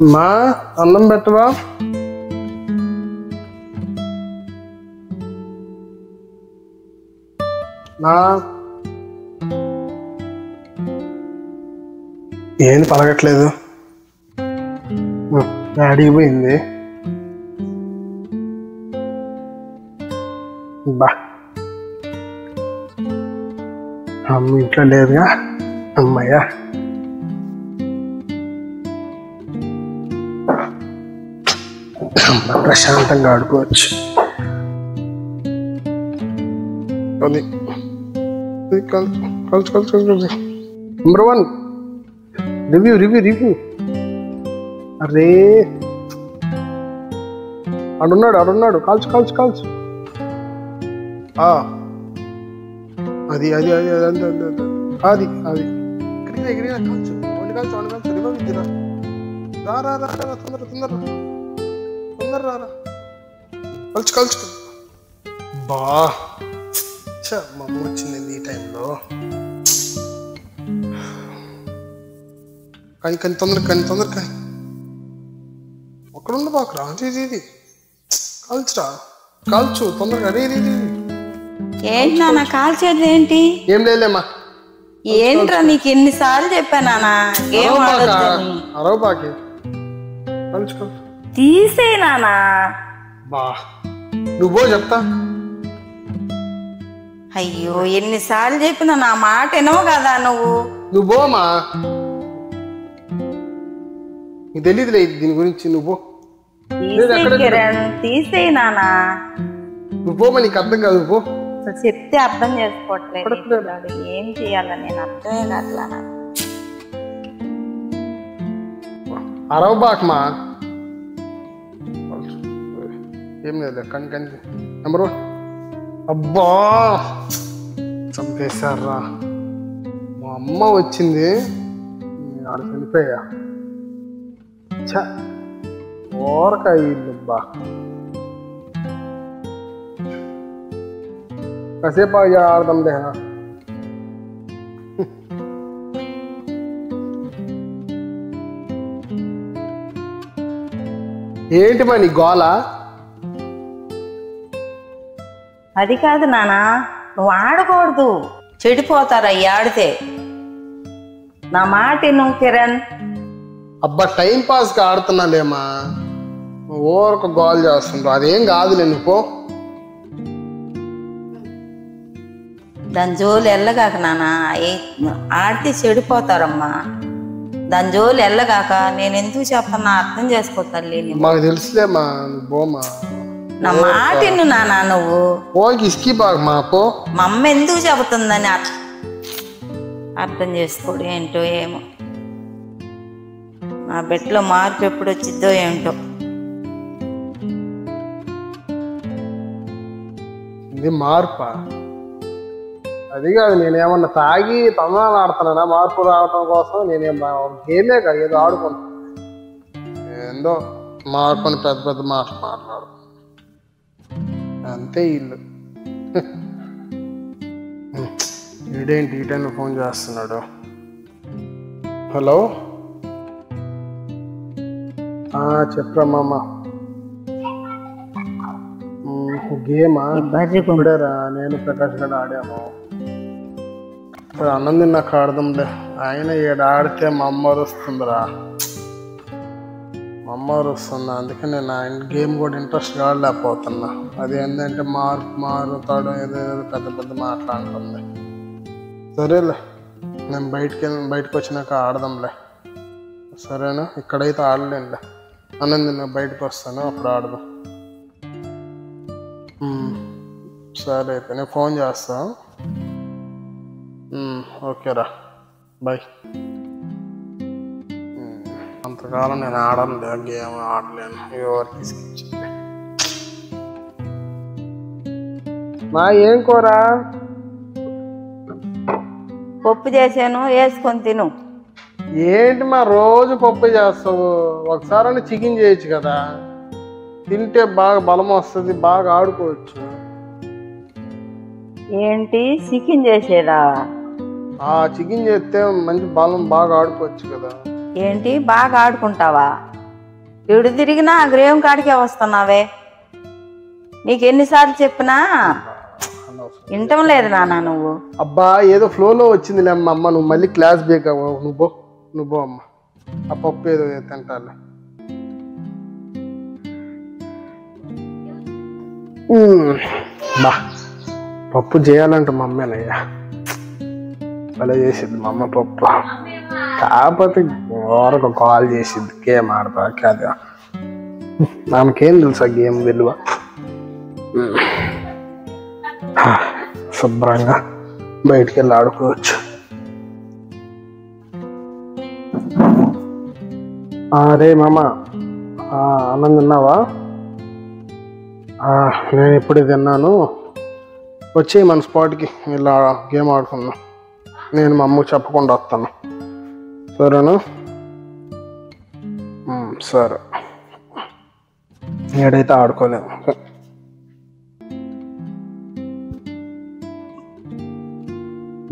మా అన్నం పెట్టవా? నా ఏంది పలగట్లేదు? డాడీ పోయింది. బా అమ్మ ఇంట్లో లేదుగా. అమ్మయ్యా, ప్రశాంతంగా ఆడుకోవచ్చు. అది కలుసు కలుసు కలుసు. Number 1 review review review. అరే అడున్నాడు కాల్చు కాల్చు కాల్చు. అది అది అది అది అది అది ఎగిరినా కాల్చు. వండి కాల్చు వండి కాల్చు. రివ్యూ ఇద్దిరా. రా రా రా తొందర తొందర తొందర రారా. కాల్చు కాల్చు. బా మా అమ్మ వచ్చింది ఈ టైంలో. కానీ తొందర కానీ అక్కడుండ బాకురా. ఇది కాల్చురా కాల్చు తొందరగా. రే రే ఏంటి నాన్న కాల్చేది ఏంటి? ఏం లేదమ్మా. ఏంట్రా నీకు ఎన్నిసార్లు చెప్పానా అరవ బాకి కాల్చు తీసే నానా. బా నువ్వో చెప్తా. అయ్యో ఎన్నిసార్లు చెప్పినా నా మాట వినవు కదా నువ్వోమా. నీకు తెలియదులే దీని గురించి. నువ్వు తీసేయి నానా. నువ్వోమా, నీకు అర్థం కాదు. నువ్వు చెప్తే అర్థం చేసుకోవట్లేదు. ఏం చెయ్యాల నేను అర్థమే కాట్లా. అరవ బాకమా. ఏం లేదు కానీ నెంబర్ 1. అబ్బా చంపేశారా. మా అమ్మ వచ్చింది. ఆడ చనిపోయా. ఓరకాయ ఇల్లుబ్బా. కాసేపు ఆడదాంలే. ఏంటి మా నీ గోల? అది కాదు నానా, నువ్వు ఆడకూడదు, చెడిపోతారా ఆడితే. నా మాట నువ్వు కిరణ్. అబ్బా టైం పాస్ గా ఆడుతున్నాలేమా. ఓరక గోల్ చేస్తుండ్రు. అదేం కాదులే. నువ్వు దాని జోలు వెళ్ళగాక నానా. ఆడితే చెడిపోతారమ్మా. దాని జోలు వెళ్ళగాక నేను ఎందుకు చెప్తున్నా అర్థం చేసుకో తల్లి. మాకు తెలుసులేమా. నువ్వుమా నా మాట నానా. నువ్వు మా అమ్మ ఎందుకు చెబుతుందని అర్థం చేసుకోడు. ఏంటో ఏమో నా బెట్లో మార్పు ఎప్పుడు వచ్చిద్దో ఏంటో. ఇది మార్పా? అది కాదు, నేనేమన్నా తాగి తమిళనాడు ఆడుతున్నానా మార్పు రావటం కోసం? నేనేం గేమే కాదు, ఏదో ఆడుకున్నా. ఏందో మార్పుని పెద్ద పెద్ద మాటలు మాట్లాడు అంతే. ఇల్లు వీడేంటి ఈ టైంలో ఫోన్ చేస్తున్నాడు? హలో చెప్పరా మామ. గేమా? ఇప్పుడేరా నేను ప్రకాష్ గడ ఆడాము. అన్నం తిన్నాక ఆడదాంలే. ఆయన ఏడు ఆడితే మా అమ్మ వస్తుందిరా. మా అమ్మ వస్తుంది. అందుకే నేను ఆయన గేమ్ కూడా ఇంట్రెస్ట్ ఆడలేకపోతున్నా. అది ఏంటంటే మారుతాడు ఏదో పెద్ద పెద్ద మాట్లాడుతుంది. సరేలే, నేను బయటకు వచ్చినాక ఆడదాంలే. సరేనా? ఇక్కడైతే ఆడలేనులే. అన్నం తిన్నాక బయటకు వస్తాను, అప్పుడు ఆడదాం. సరే అయితే నేను ఫోన్ చేస్తాను. ఓకేరా, బాయ్. అంతకాలం నేను ఆడనులే, గేమ్ ఆడలేను. ఎవరికి ఇచ్చింది మా. ఏం కూర? పప్పు చేశాను, వేసుకొని తిను. ఏంటి మా రోజు పప్పు చేస్తావు? ఒకసారి చికెన్ చేయొచ్చు కదా. తింటే బాగా బలం వస్తుంది, బాగా ఆడుకోవచ్చు. ఏంటి చికెన్ చేసేదా? చికెన్ చేస్తే మంచి బలం, బాగా ఆడుకోవచ్చు కదా. ఏంటి బాగా ఆడుకుంటావా? ఎడు తిరిగినా ఆ గ్రేవం కాడికే వస్తున్నావే. నీకు ఎన్నిసార్లు చెప్పినా వింటం లేదు నాన్న నువ్వు. అబ్బా ఏదో ఫ్లోలో వచ్చిందిలే అమ్మ. అమ్మ నువ్వు మళ్ళీ క్లాస్ బ్రేక్ అవ్వవు. నువ్వు అమ్మ ఆ పప్పు ఏదో తింటాలే. బా పప్పు చేయాలంట మా అమ్మేనయ్యా. అలా చేసిద్ది మా అమ్మ పప్పు. కాకపోతే ఎవరికి కాల్ చేసిద్ది గేమ్ ఆడతా కాదు. నాకేం తెలుసా గేమ్ విలువ. శుభ్రంగా బయటికి వెళ్ళి ఆడుకోవచ్చు. రే మామ అన్నం తిన్నావా? నేను ఇప్పుడే తిన్నాను. వచ్చి మన స్పాట్కి ఇలా గేమ్ ఆడుకుందాం. నేను మా అమ్మకు చెప్పకుండా వస్తాను, సరేనా? సరే. ఏడైతే ఆడుకోలేము.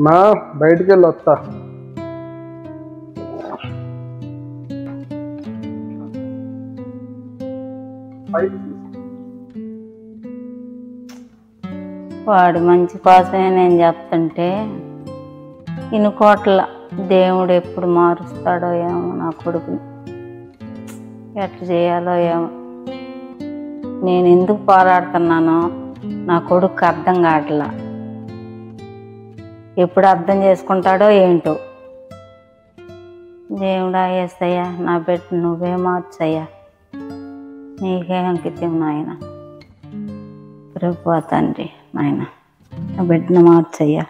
మా బయటికి వెళ్ళి వస్తా. వాడి మంచి కోసమే నేను చెప్తుంటే ఇనుకోట్ల దేవుడు ఎప్పుడు మారుస్తాడో ఏమో నా కొడుకుని. ఎట్లా చేయాలో ఏమో. నేను ఎందుకు పోరాడుతున్నానో నా కొడుకు అర్థం కావట్లా. ఎప్పుడు అర్థం చేసుకుంటాడో ఏంటో. దేవుడా యేసయ్యా, నా బిడ్డ నువ్వే మార్చయ్యా. నీకే అంకితం నాయన. ప్రభువా తండ్రి నాయన, నా బిడ్డను మార్చయ్యా.